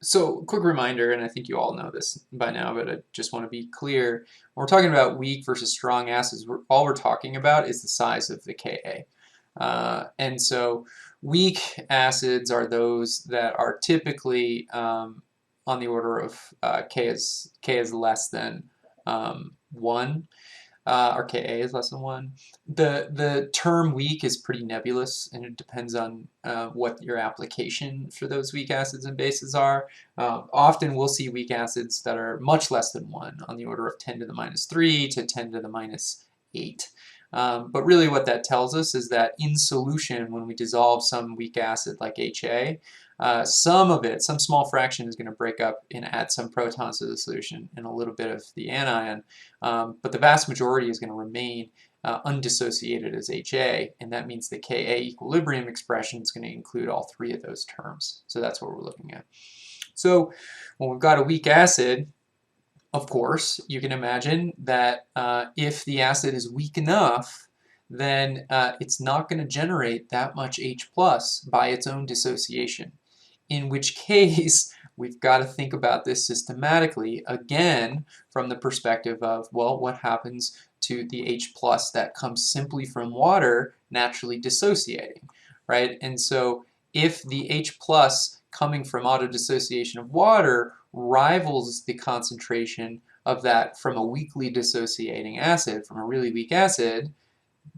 So, quick reminder, and I think you all know this by now, but I just want to be clear. When we're talking about weak versus strong acids, all we're talking about is the size of the Ka. And so weak acids are those that are typically on the order of K is less than 1. Or Ka is less than 1. The term weak is pretty nebulous, and it depends on what your application for those weak acids and bases are. Often we'll see weak acids that are much less than 1, on the order of 10 to the minus 3 to 10 to the minus 8. But really what that tells us is that in solution, when we dissolve some weak acid like HA, some of it, some small fraction, is going to break up and add some protons to the solution and a little bit of the anion. But the vast majority is going to remain undissociated as HA, and that means the Ka equilibrium expression is going to include all 3 of those terms. So that's what we're looking at. So when we've got a weak acid, of course, you can imagine that if the acid is weak enough, then it's not going to generate that much H plus by its own dissociation. In which case, we've got to think about this systematically, again, from the perspective of, well, what happens to the H plus that comes simply from water naturally dissociating, right? And so if the H plus coming from autodissociation of water rivals the concentration of that from a weakly dissociating acid, from a really weak acid,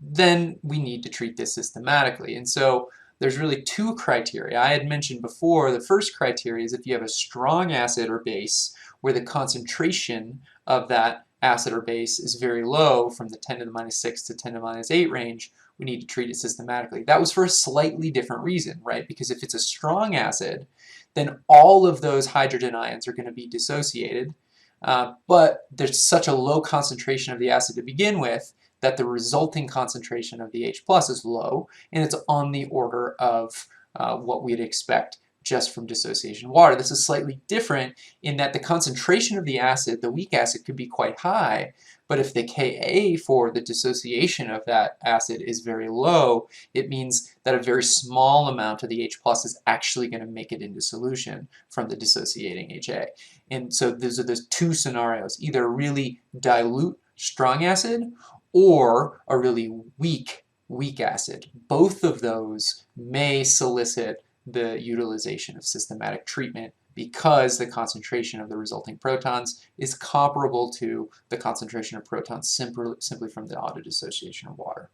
then we need to treat this systematically. And so there's really 2 criteria. I had mentioned before, the first criteria is if you have a strong acid or base where the concentration of that acid or base is very low, from the 10 to the minus 6 to 10 to the minus 8 range, we need to treat it systematically. That was for a slightly different reason, right? Because if it's a strong acid, then all of those hydrogen ions are going to be dissociated, but there's such a low concentration of the acid to begin with that the resulting concentration of the H plus is low, and it's on the order of what we'd expect just from dissociation of water. This is slightly different in that the concentration of the acid, the weak acid, could be quite high, but if the Ka for the dissociation of that acid is very low, it means that a very small amount of the H plus is actually going to make it into solution from the dissociating HA. And so those are those 2 scenarios, either a really dilute strong acid or a really weak acid. Both of those may solicit the utilization of systematic treatment because the concentration of the resulting protons is comparable to the concentration of protons simply from the autodissociation of water.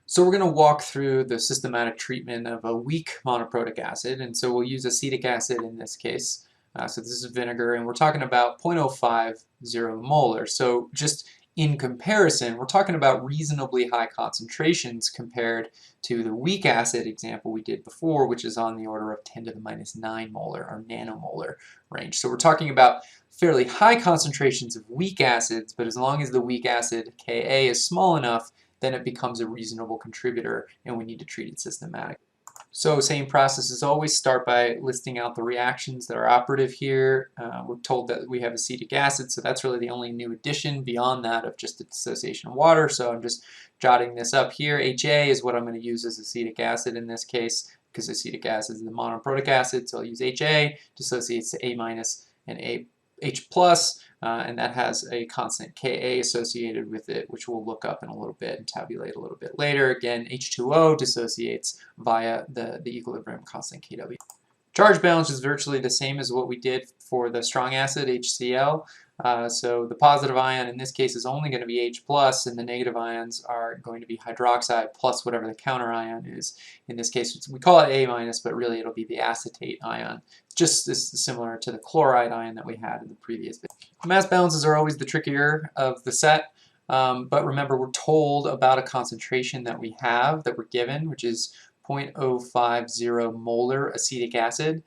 So we're going to walk through the systematic treatment of a weak monoprotic acid, and so we'll use acetic acid in this case. So this is vinegar, and we're talking about 0.050 molar. So just in comparison, we're talking about reasonably high concentrations compared to the weak acid example we did before, which is on the order of 10 to the minus 9 molar or nanomolar range. So we're talking about fairly high concentrations of weak acids, but as long as the weak acid Ka is small enough, then it becomes a reasonable contributor and we need to treat it systematically. So same process as always, start by listing out the reactions that are operative here. We're told that we have acetic acid, so that's really the only new addition beyond that of just the dissociation of water. So I'm just jotting this up here. HA is what I'm going to use as acetic acid in this case, because acetic acid is the monoprotic acid, so I'll use HA, dissociates to A minus and H plus, and that has a constant Ka associated with it, which we'll look up in a little bit and tabulate a little bit later. Again, H2O dissociates via the equilibrium constant Kw. Charge balance is virtually the same as what we did for the strong acid, HCl. So the positive ion in this case is only going to be H+, and the negative ions are going to be hydroxide plus whatever the counter ion is. In this case, we call it A-, but really it'll be the acetate ion, just as similar to the chloride ion that we had in the previous video. Mass balances are always the trickier of the set, but remember we're told about a concentration that we have, that we're given, which is 0.050 molar acetic acid.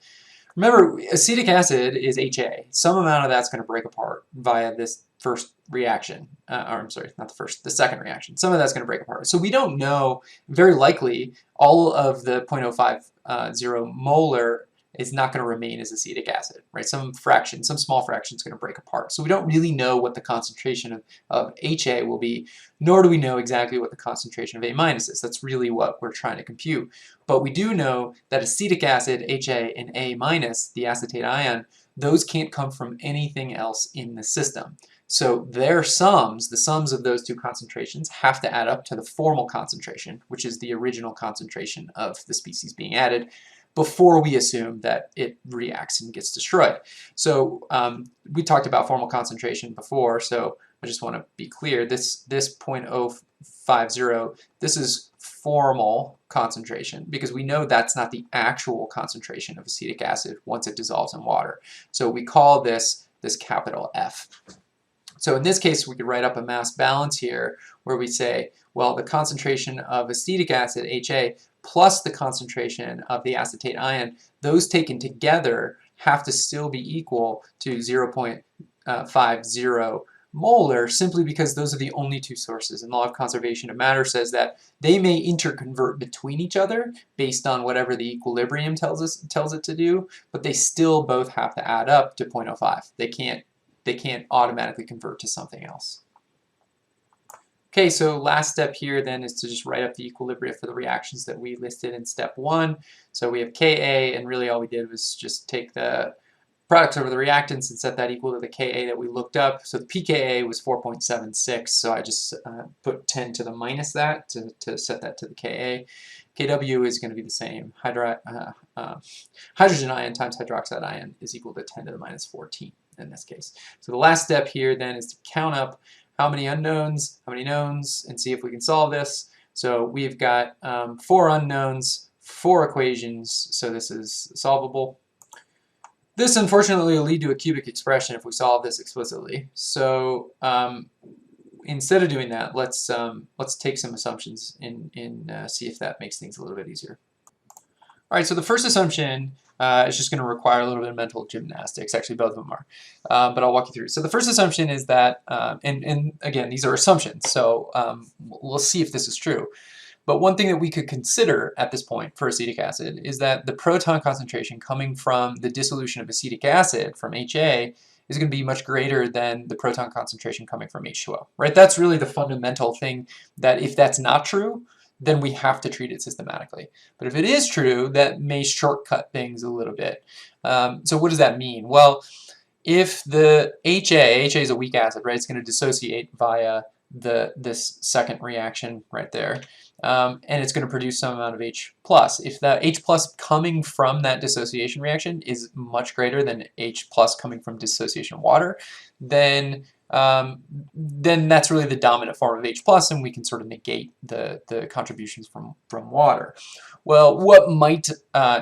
Remember, acetic acid is HA. Some amount of that's going to break apart via this first reaction. Or I'm sorry, not the first, the second reaction. Some of that's going to break apart. So we don't know, very likely, all of the 0.050 molar is not going to remain as acetic acid, right? Some fraction, some small fraction is going to break apart. So we don't really know what the concentration of HA will be, nor do we know exactly what the concentration of A minus is. That's really what we're trying to compute. But we do know that acetic acid, HA, and A minus, the acetate ion, those can't come from anything else in the system. So their sums, the sums of those two concentrations, have to add up to the formal concentration, which is the original concentration of the species being added, before we assume that it reacts and gets destroyed. So we talked about formal concentration before, so I just want to be clear, this 0.050, this is formal concentration, because we know that's not the actual concentration of acetic acid once it dissolves in water. So we call this capital F. So in this case, we could write up a mass balance here where we say, well, the concentration of acetic acid, HA, plus the concentration of the acetate ion, those taken together have to still be equal to 0.50 molar, simply because those are the only two sources. And the law of conservation of matter says that they may interconvert between each other based on whatever the equilibrium tells it to do, but they still both have to add up to 0.05. They can't automatically convert to something else. Okay, so last step here then is to just write up the equilibria for the reactions that we listed in step 1. So we have Ka, and really all we did was just take the products over the reactants and set that equal to the Ka that we looked up. So the pKa was 4.76, so I just put 10 to the minus that to set that to the Ka. Kw is going to be the same. Hydrogen ion times hydroxide ion is equal to 10 to the minus 14 in this case. So the last step here then is to count up how many unknowns, how many knowns, and see if we can solve this. So we've got 4 unknowns, 4 equations, so this is solvable. This unfortunately will lead to a cubic expression if we solve this explicitly. So instead of doing that, let's take some assumptions and see if that makes things a little bit easier. All right, so the first assumption is just going to require a little bit of mental gymnastics. Actually, both of them are, but I'll walk you through. So the first assumption is that, and again, these are assumptions, so we'll see if this is true. But one thing that we could consider at this point for acetic acid is that the proton concentration coming from the dissolution of acetic acid from HA is going to be much greater than the proton concentration coming from H2O, right? That's really the fundamental thing, that if that's not true, then we have to treat it systematically. But if it is true, that may shortcut things a little bit. So what does that mean? Well, if the HA is a weak acid, right? It's going to dissociate via this second reaction right there. And it's going to produce some amount of H+. If the H+ coming from that dissociation reaction is much greater than H+ coming from dissociation of water, then that's really the dominant form of H+, and we can sort of negate the contributions from water. Well, what might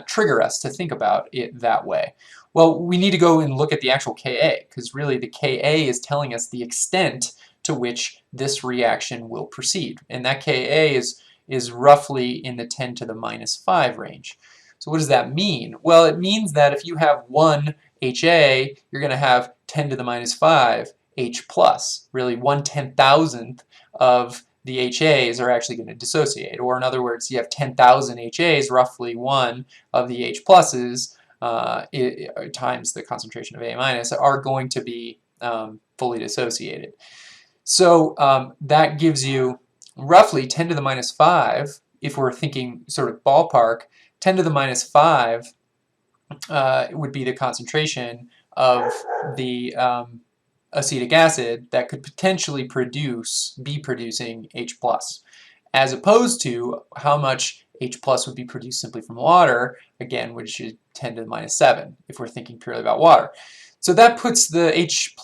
trigger us to think about it that way? Well, we need to go and look at the actual Ka, because really the Ka is telling us the extent to which this reaction will proceed, and that Ka is roughly in the 10 to the minus 5 range. So what does that mean? Well, it means that if you have 1 HA, you're going to have 10 to the minus 5 H+. Really 1/10,000th of the HAs are actually going to dissociate. Or in other words, you have 10,000 HAs, roughly 1 of the H+, times the concentration of A- are going to be fully dissociated. So that gives you roughly 10 to the minus 5, if we're thinking sort of ballpark, 10 to the minus 5 would be the concentration of the acetic acid that could potentially be producing H+, as opposed to how much H+ would be produced simply from water, again, which is 10 to the minus 7, if we're thinking purely about water. So that puts the H+,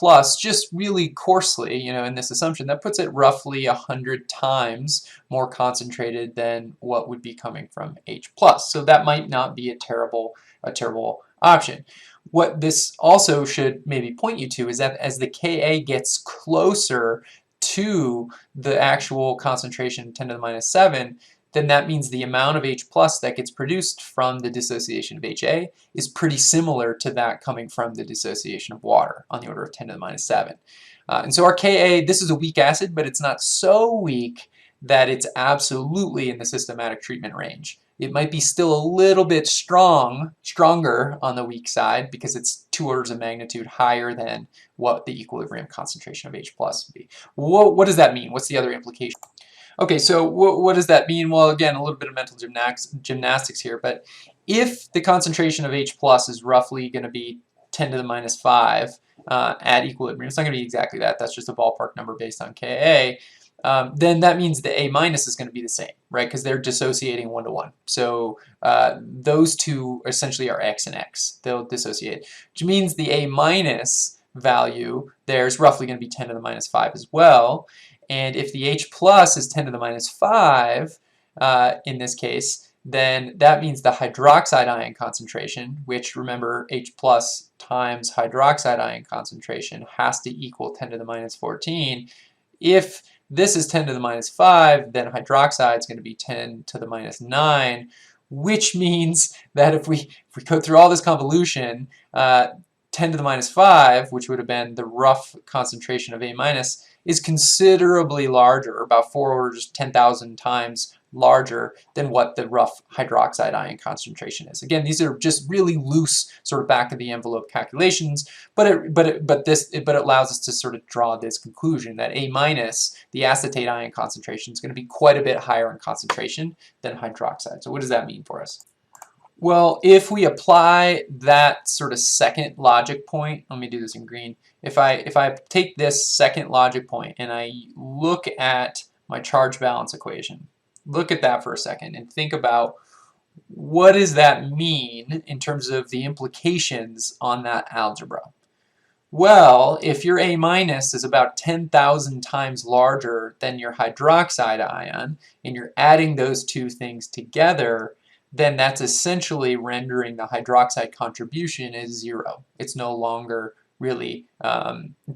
just really coarsely, in this assumption, that puts it roughly 100 times more concentrated than what would be coming from H+. So that might not be a terrible option. What this also should maybe point you to is that as the Ka gets closer to the actual concentration 10 to the minus 7, then that means the amount of H+ that gets produced from the dissociation of HA is pretty similar to that coming from the dissociation of water, on the order of 10 to the minus 7. And so our Ka, this is a weak acid, but it's not so weak that it's absolutely in the systematic treatment range. It might be still a little bit stronger on the weak side because it's 2 orders of magnitude higher than what the equilibrium concentration of H plus would be. What does that mean? What's the other implication? Okay, so what does that mean? Well, again, a little bit of mental gymnastics here, but if the concentration of H plus is roughly going to be 10 to the minus 5 at equilibrium, it's not going to be exactly that, that's just a ballpark number based on Ka, then that means the A minus is going to be the same, right? Because they're dissociating 1 to 1. So those two essentially are X and X. They'll dissociate, which means the A minus value there is roughly going to be 10 to the minus 5 as well. And if the H plus is 10 to the minus 5 in this case, then that means the hydroxide ion concentration, which remember H plus times hydroxide ion concentration has to equal 10 to the minus 14. If this is 10 to the minus 5, then hydroxide is going to be 10 to the minus 9, which means that if we go through all this convolution, 10 to the minus 5, which would have been the rough concentration of A minus, is considerably larger, about 4 orders, 10,000 times larger than what the rough hydroxide ion concentration is. Again, these are just really loose sort of back of the envelope calculations, but it allows us to sort of draw this conclusion that A minus, the acetate ion concentration, is going to be quite a bit higher in concentration than hydroxide. So what does that mean for us? Well, if we apply that sort of second logic point, let me do this in green. If I take this second logic point and I look at my charge balance equation, look at that for a second and think about what does that mean in terms of the implications on that algebra. Well, if your A minus is about 10,000 times larger than your hydroxide ion and you're adding those two things together, then that's essentially rendering the hydroxide contribution as 0. It's no longer really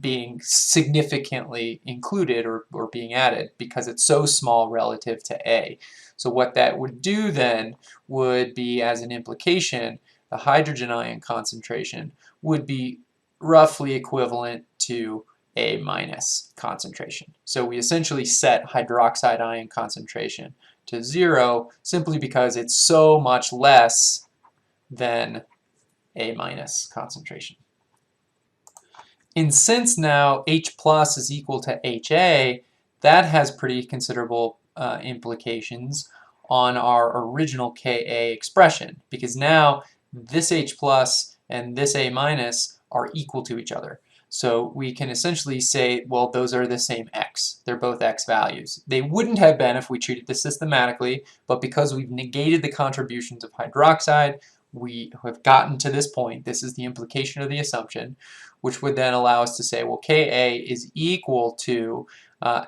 being significantly included or being added because it's so small relative to A. So what that would do then would be, as an implication, the hydrogen ion concentration would be roughly equivalent to A minus concentration. So we essentially set hydroxide ion concentration to 0 simply because it's so much less than A minus concentration. And since now H plus is equal to HA, that has pretty considerable implications on our original Ka expression, because now this H plus and this A minus are equal to each other. So we can essentially say, well, those are the same X. They're both X values. They wouldn't have been if we treated this systematically, but because we've negated the contributions of hydroxide, we have gotten to this point. This is the implication of the assumption, which would then allow us to say, well, Ka is equal to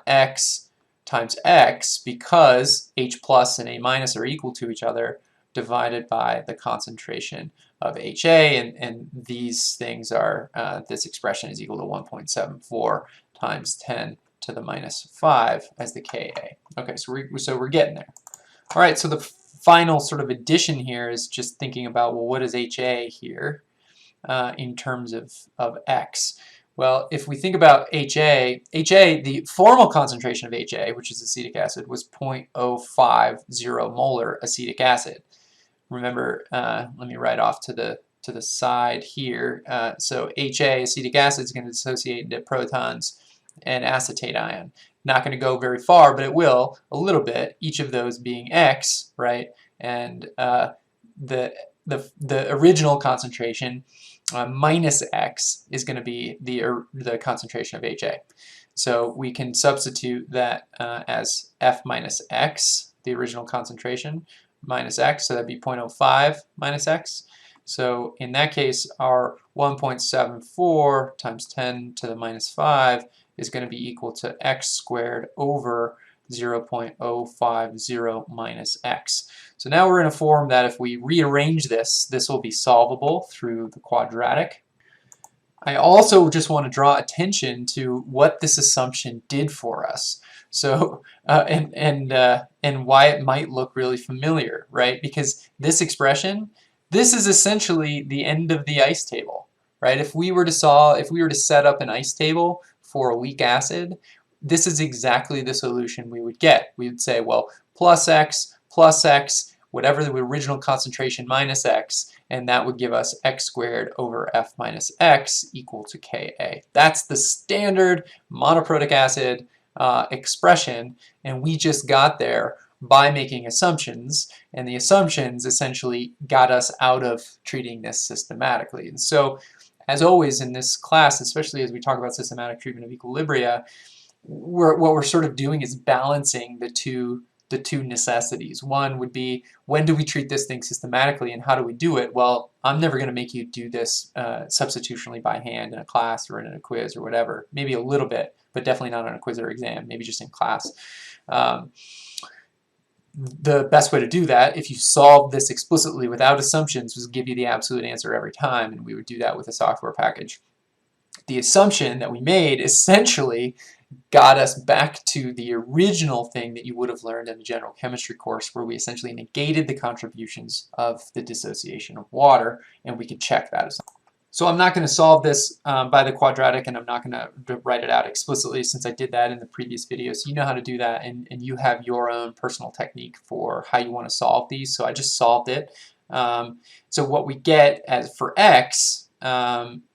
X times X because H plus and A minus are equal to each other divided by the concentration of HA, and these things are, this expression is equal to 1.74 times 10 to the minus 5 as the Ka. Okay, so we're getting there. All right, so the final sort of addition here is just thinking about, well, what is HA here in terms of X? Well, if we think about HA, the formal concentration of HA, which is acetic acid, was 0.050 molar acetic acid. Remember, let me write off to the side here. So HA, acetic acid, is going to dissociate into protons and acetate ion. Not going to go very far, but it will a little bit. Each of those being X, right? And the original concentration minus X is going to be the concentration of HA. So we can substitute that as F minus X, the original concentration, minus X, so that'd be 0.05 minus X. So in that case, our 1.74 times 10 to the minus 5 is going to be equal to X squared over 0.050 minus X. So now we're in a form that if we rearrange this, this will be solvable through the quadratic. I also just want to draw attention to what this assumption did for us. So and why it might look really familiar, right? Because this expression, this is essentially the end of the ice table, right? If we were to set up an ice table for a weak acid, this is exactly the solution we would get. We would say, well, plus x, whatever the original concentration minus x, and that would give us x squared over F minus x equal to Ka. That's the standard monoprotic acid expression, and we just got there by making assumptions, and the assumptions essentially got us out of treating this systematically. And so, as always in this class, especially as we talk about systematic treatment of equilibria, what we're sort of doing is balancing the two necessities. One would be, when do we treat this thing systematically and how do we do it? Well, I'm never going to make you do this substitutionally by hand in a class or in a quiz or whatever. Maybe a little bit, but definitely not on a quiz or exam, maybe just in class. The best way to do that, if you solve this explicitly without assumptions, was give you the absolute answer every time, and we would do that with a software package. The assumption that we made essentially got us back to the original thing that you would have learned in the general chemistry course, where we essentially negated the contributions of the dissociation of water, and we could check that assumption. So I'm not going to solve this by the quadratic, and I'm not going to write it out explicitly since I did that in the previous video. So you know how to do that, and you have your own personal technique for how you want to solve these. So I just solved it. So what we get as for x,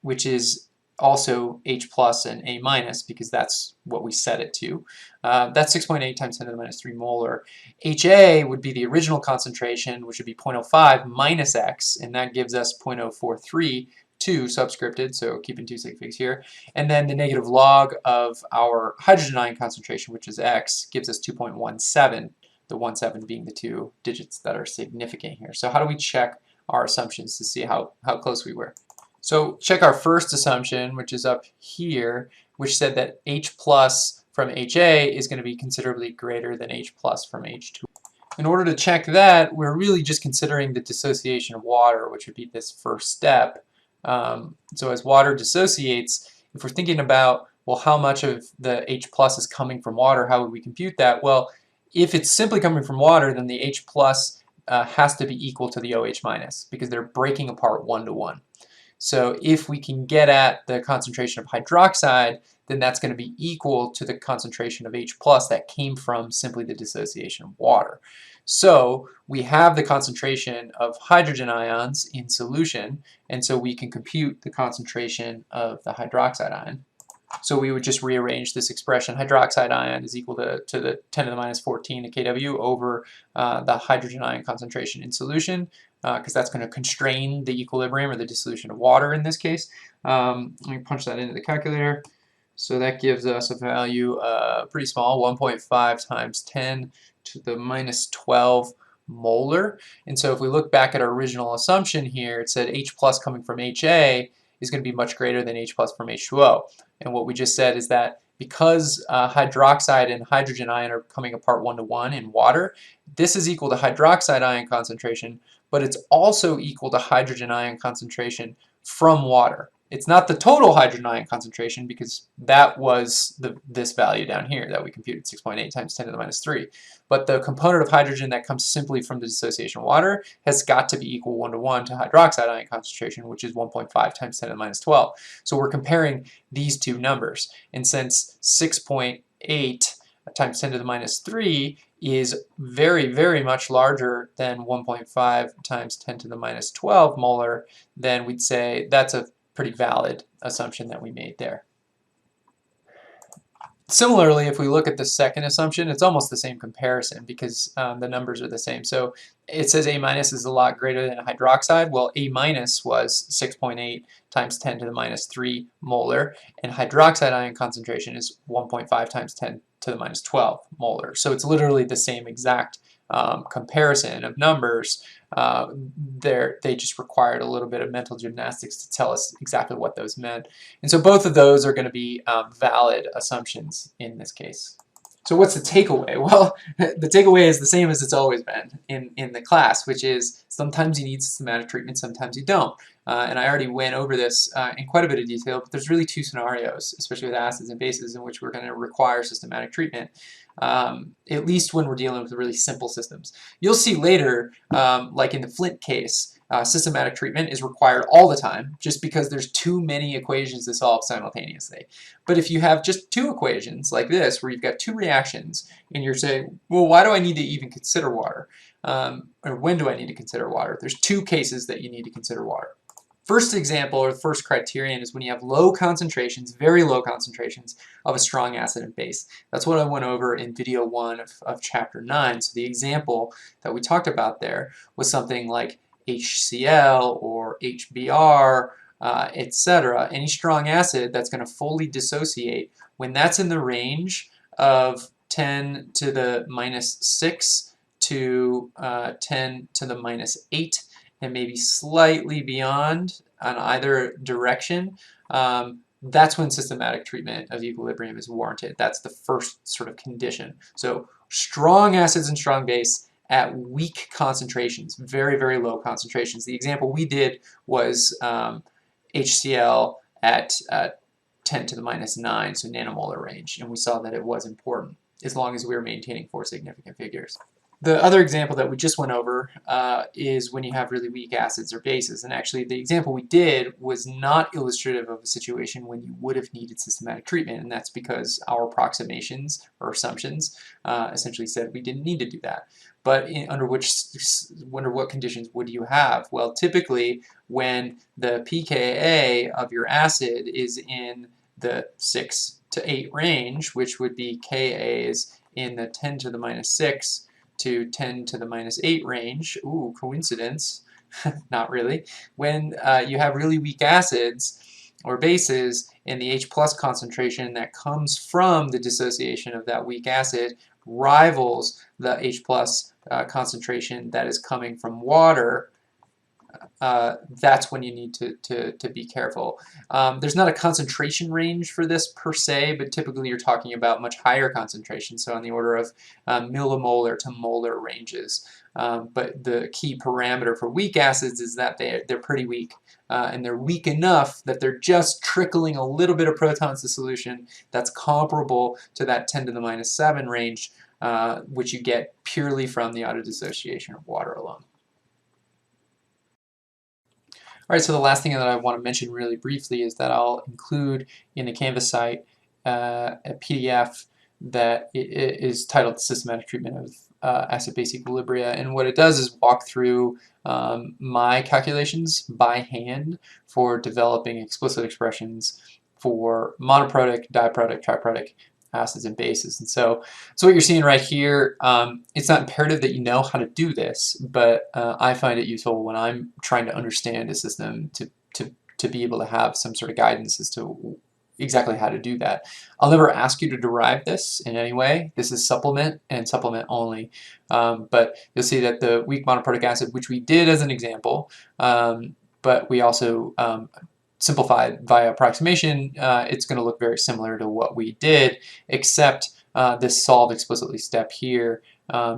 which is also H plus and A minus, because that's what we set it to. That's 6.8 times 10 to the minus 3 molar. HA would be the original concentration, which would be 0.05 minus x, and that gives us 0.043, subscripted, so keeping two sig figs here. And then the negative log of our hydrogen ion concentration, which is x, gives us 2.17, the 17 being the two digits that are significant here. So how do we check our assumptions to see how close we were? So check our first assumption, which is up here, which said that H plus from HA is going to be considerably greater than H plus from H2. In order to check that, we're really just considering the dissociation of water, which would be this first step. So as water dissociates, if we're thinking about, well, how much of the H plus is coming from water, how would we compute that? Well, if it's simply coming from water, then the H plus has to be equal to the OH minus, because they're breaking apart 1 to 1. So if we can get at the concentration of hydroxide, then that's going to be equal to the concentration of H plus that came from simply the dissociation of water. So we have the concentration of hydrogen ions in solution, and so we can compute the concentration of the hydroxide ion. So we would just rearrange this expression. Hydroxide ion is equal to the 10 to the minus 14 kW over the hydrogen ion concentration in solution, because that's going to constrain the equilibrium or the dissolution of water in this case. Let me punch that into the calculator. So that gives us a value pretty small, 1.5 times 10 to the minus 12 molar. And so if we look back at our original assumption here, it said H plus coming from HA is going to be much greater than H plus from H2O. And what we just said is that because hydroxide and hydrogen ion are coming apart 1 to 1 in water, this is equal to hydroxide ion concentration, but it's also equal to hydrogen ion concentration from water. It's not the total hydrogen ion concentration, because that was this value down here that we computed, 6.8 times 10 to the minus 3. But the component of hydrogen that comes simply from the dissociation of water has got to be equal 1 to 1 to hydroxide ion concentration, which is 1.5 times 10 to the minus 12. So we're comparing these two numbers. And since 6.8 times 10 to the minus 3 is very, very much larger than 1.5 times 10 to the minus 12 molar, then we'd say that's a pretty valid assumption that we made there. Similarly, if we look at the second assumption, it's almost the same comparison, because the numbers are the same. So it says A minus is a lot greater than hydroxide. Well, A minus was 6.8 times 10 to the minus 3 molar, and hydroxide ion concentration is 1.5 times 10 to the minus 12 molar. So it's literally the same exact comparison of numbers. They just required a little bit of mental gymnastics to tell us exactly what those meant. And so both of those are going to be valid assumptions in this case. So what's the takeaway? Well, the takeaway is the same as it's always been in the class, which is sometimes you need systematic treatment, sometimes you don't. And I already went over this in quite a bit of detail, but there's really two scenarios, especially with acids and bases, in which we're going to require systematic treatment, at least when we're dealing with really simple systems. You'll see later, like in the Flint case, systematic treatment is required all the time just because there's too many equations to solve simultaneously. But if you have just two equations like this, where you've got two reactions, and you're saying, well, why do I need to even consider water? Or when do I need to consider water? There's two cases that you need to consider water. First example, or the first criterion, is when you have low concentrations, very low concentrations of a strong acid and base. That's what I went over in video 1 of chapter 9. So the example that we talked about there was something like HCl or HBr, etc. Any strong acid that's going to fully dissociate when that's in the range of 10 to the minus 6 to 10 to the minus 8, and maybe slightly beyond on either direction, that's when systematic treatment of equilibrium is warranted. That's the first sort of condition. So strong acids and strong base at weak concentrations, very, very low concentrations. The example we did was HCl at 10 to the minus 9, so nanomolar range, and we saw that it was important as long as we were maintaining 4 significant figures. The other example that we just went over is when you have really weak acids or bases. And actually, the example we did was not illustrative of a situation when you would have needed systematic treatment. And that's because our approximations or assumptions essentially said we didn't need to do that. But under what conditions would you have? Well, typically, when the pKa of your acid is in the 6 to 8 range, which would be Ka's in the 10 to the minus 6 to 10 to the minus 8 range. Ooh, coincidence. Not really. When you have really weak acids or bases, and the H plus concentration that comes from the dissociation of that weak acid rivals the H plus concentration that is coming from water, that's when you need to be careful. There's not a concentration range for this per se, but typically you're talking about much higher concentrations, so on the order of millimolar to molar ranges. But the key parameter for weak acids is that they're pretty weak, and they're weak enough that they're just trickling a little bit of protons to solution that's comparable to that 10 to the minus 7 range, which you get purely from the autodissociation of water alone. All right, so the last thing that I want to mention really briefly is that I'll include in the Canvas site a PDF that is titled Systematic Treatment of Acid-Base Equilibria, and what it does is walk through my calculations by hand for developing explicit expressions for monoprotic, diprotic, triprotic acids and bases. And so what you're seeing right here, it's not imperative that you know how to do this, but I find it useful when I'm trying to understand a system to be able to have some sort of guidance as to exactly how to do that. I'll never ask you to derive this in any way. This is supplement and supplement only. But you'll see that the weak monoprotic acid, which we did as an example, but we also simplified via approximation, it's going to look very similar to what we did, except this solve explicitly step here,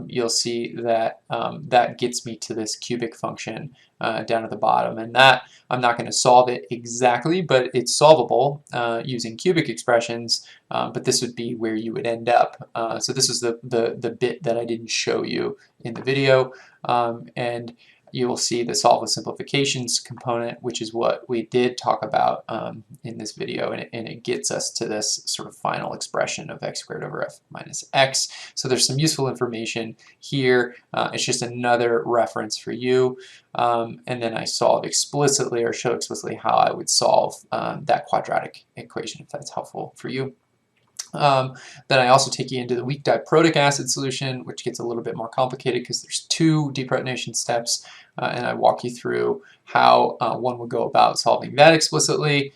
you'll see that that gets me to this cubic function down at the bottom, and that I'm not going to solve it exactly, but it's solvable using cubic expressions, but this would be where you would end up. So this is the bit that I didn't show you in the video, and you will see the solve with simplifications component, which is what we did talk about in this video, and it gets us to this sort of final expression of x squared over f minus x. So there's some useful information here. It's just another reference for you. And then I solve explicitly, or show explicitly, how I would solve that quadratic equation, if that's helpful for you. Then I also take you into the weak diprotic acid solution, which gets a little bit more complicated because there's 2 deprotonation steps, and I walk you through how one would go about solving that explicitly.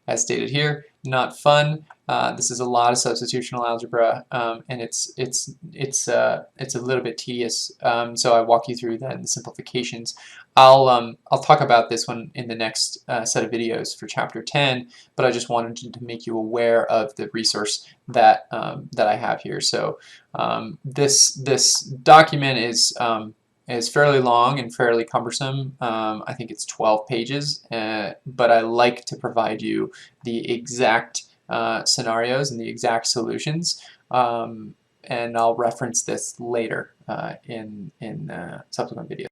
As stated here, not fun. This is a lot of substitutional algebra, and it's a little bit tedious. So I walk you through then the simplifications. I'll talk about this one in the next set of videos for chapter 10, but I just wanted to make you aware of the resource that that I have here. So this document is fairly long and fairly cumbersome. I think it's 12 pages, but I like to provide you the exact scenarios and the exact solutions, and I'll reference this later in subsequent videos.